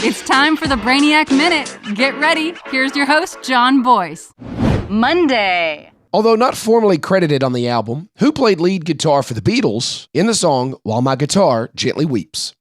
It's time for the Brainiac Minute. Get ready. Here's your host, John Boyce. Monday. Although not formally credited on the album, who played lead guitar for the Beatles in the song While My Guitar Gently Weeps?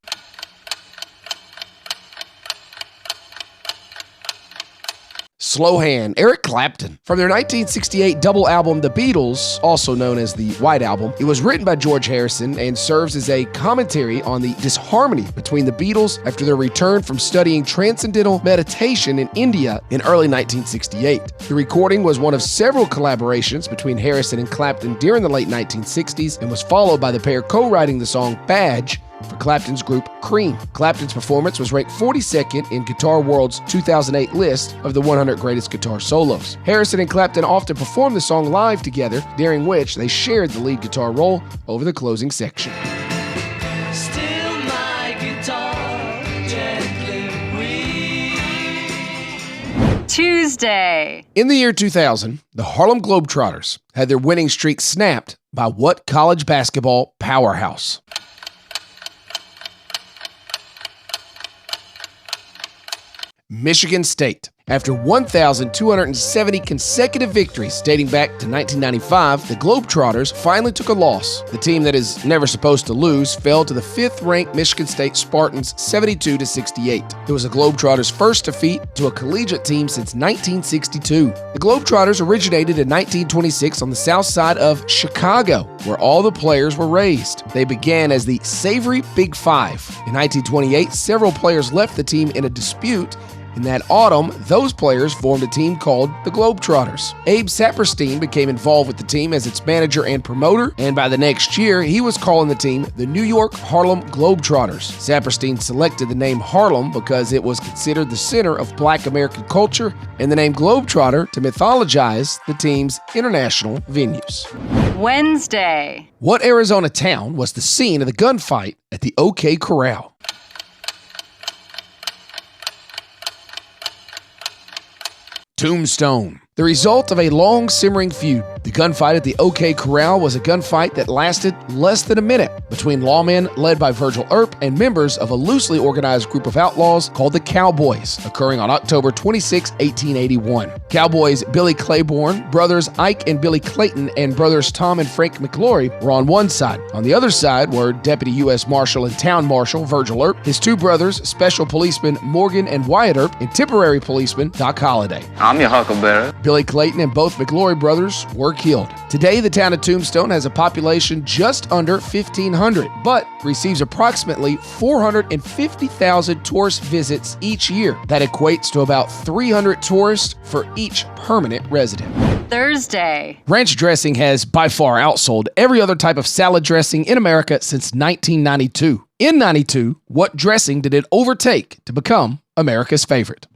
Slow hand, Eric Clapton. From their 1968 double album, The Beatles, also known as the White Album, it was written by George Harrison and serves as a commentary on the disharmony between the Beatles after their return from studying transcendental meditation in India in early 1968. The recording was one of several collaborations between Harrison and Clapton during the late 1960s and was followed by the pair co-writing the song Badge for Clapton's group Cream. Clapton's performance was ranked 42nd in Guitar World's 2008 list of the 100 greatest guitar solos. Harrison and Clapton often performed the song live together, during which they shared the lead guitar role over the closing section. Still my guitar gently weeps. Tuesday. In the year 2000, the Harlem Globetrotters had their winning streak snapped by what college basketball powerhouse? Michigan State. After 1,270 consecutive victories dating back to 1995, the Globetrotters finally took a loss. The team that is never supposed to lose fell to the 5th-ranked Michigan State Spartans 72-68. It was the Globetrotters' first defeat to a collegiate team since 1962. The Globetrotters originated in 1926 on the south side of Chicago, where all the players were raised. They began as the Savory Big Five. In 1928, several players left the team in a dispute. In that autumn, those players formed a team called the Globetrotters. Abe Saperstein became involved with the team as its manager and promoter, and by the next year, he was calling the team the New York Harlem Globetrotters. Saperstein selected the name Harlem because it was considered the center of Black American culture, and the name Globetrotter to mythologize the team's international venues. Wednesday. What Arizona town was the scene of the gunfight at the OK Corral? Tombstone. The result of a long simmering feud. The gunfight at the OK Corral was a gunfight that lasted less than a minute between lawmen led by Virgil Earp and members of a loosely organized group of outlaws called the Cowboys, occurring on October 26, 1881. Cowboys Billy Claiborne, brothers Ike and Billy Clayton, and brothers Tom and Frank McLaury were on one side. On the other side were Deputy U.S. Marshal and Town Marshal Virgil Earp, his two brothers, Special Policemen Morgan and Wyatt Earp, and Temporary Policeman Doc Holliday. I'm your huckleberry. Billy Clayton and both McLaury brothers were killed. Today, the town of Tombstone has a population just under 1,500, but receives approximately 450,000 tourist visits each year. That equates to about 300 tourists for each permanent resident. Thursday. Ranch dressing has by far outsold every other type of salad dressing in America since 1992. In 92, what dressing did it overtake to become America's favorite?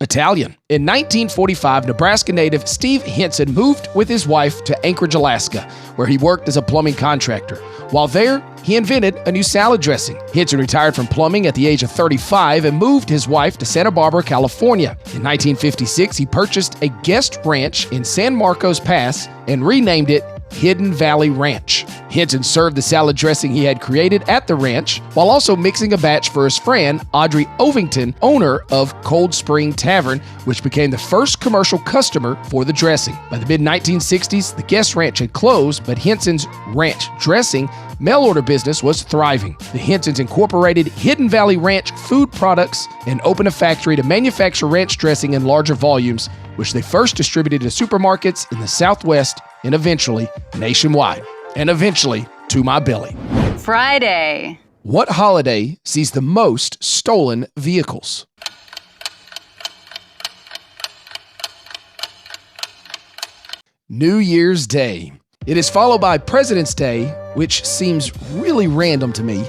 Italian. In 1945, Nebraska native Steve Henson moved with his wife to Anchorage, Alaska, where he worked as a plumbing contractor. While there, he invented a new salad dressing. Henson retired from plumbing at the age of 35 and moved his wife to Santa Barbara, California. In 1956, he purchased a guest ranch in San Marcos Pass and renamed it Hidden Valley Ranch. Henson served the salad dressing he had created at the ranch while also mixing a batch for his friend Audrey Ovington, owner of Cold Spring Tavern, which became the first commercial customer for the dressing. By the mid-1960s, the guest ranch had closed, but Henson's ranch dressing mail-order business was thriving. The Hensons incorporated Hidden Valley Ranch food products and opened a factory to manufacture ranch dressing in larger volumes, which they first distributed to supermarkets in the Southwest and eventually nationwide, and eventually to my belly. Friday. What holiday sees the most stolen vehicles? New Year's Day. It is followed by President's Day, which seems really random to me,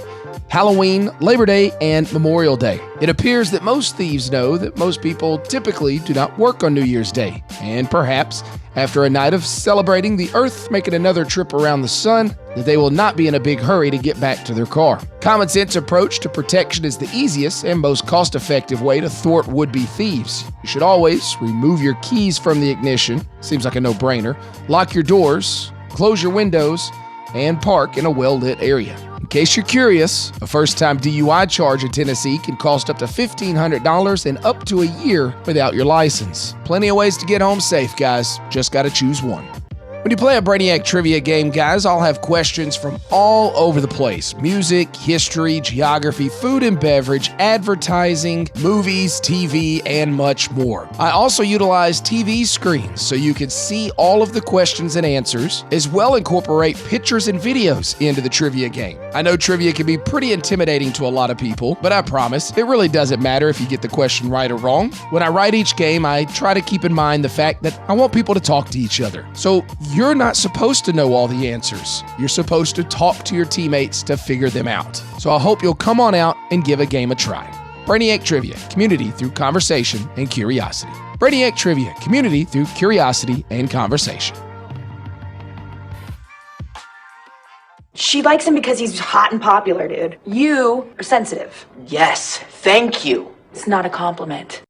Halloween, Labor Day, and Memorial Day. It appears that most thieves know that most people typically do not work on New Year's Day, and perhaps after a night of celebrating the Earth making another trip around the sun, that they will not be in a big hurry to get back to their car. Common sense approach to protection is the easiest and most cost-effective way to thwart would-be thieves. You should always remove your keys from the ignition, seems like a no-brainer, lock your doors, close your windows, and park in a well-lit area. In case you're curious, a first-time DUI charge in Tennessee can cost up to $1,500 and up to a year without your license. Plenty of ways to get home safe, guys. Just gotta choose one. When you play a Brainiac Trivia game, guys, I'll have questions from all over the place. Music, history, geography, food and beverage, advertising, movies, TV, and much more. I also utilize TV screens so you can see all of the questions and answers, as well incorporate pictures and videos into the trivia game. I know trivia can be pretty intimidating to a lot of people, but I promise it really doesn't matter if you get the question right or wrong. When I write each game, I try to keep in mind the fact that I want people to talk to each other. So you're not supposed to know all the answers. You're supposed to talk to your teammates to figure them out. So I hope you'll come on out and give a game a try. Brainiac Trivia, community through conversation and curiosity. Brainiac Trivia, community through curiosity and conversation. She likes him because he's hot and popular, dude. You are sensitive. Yes, thank you. It's not a compliment.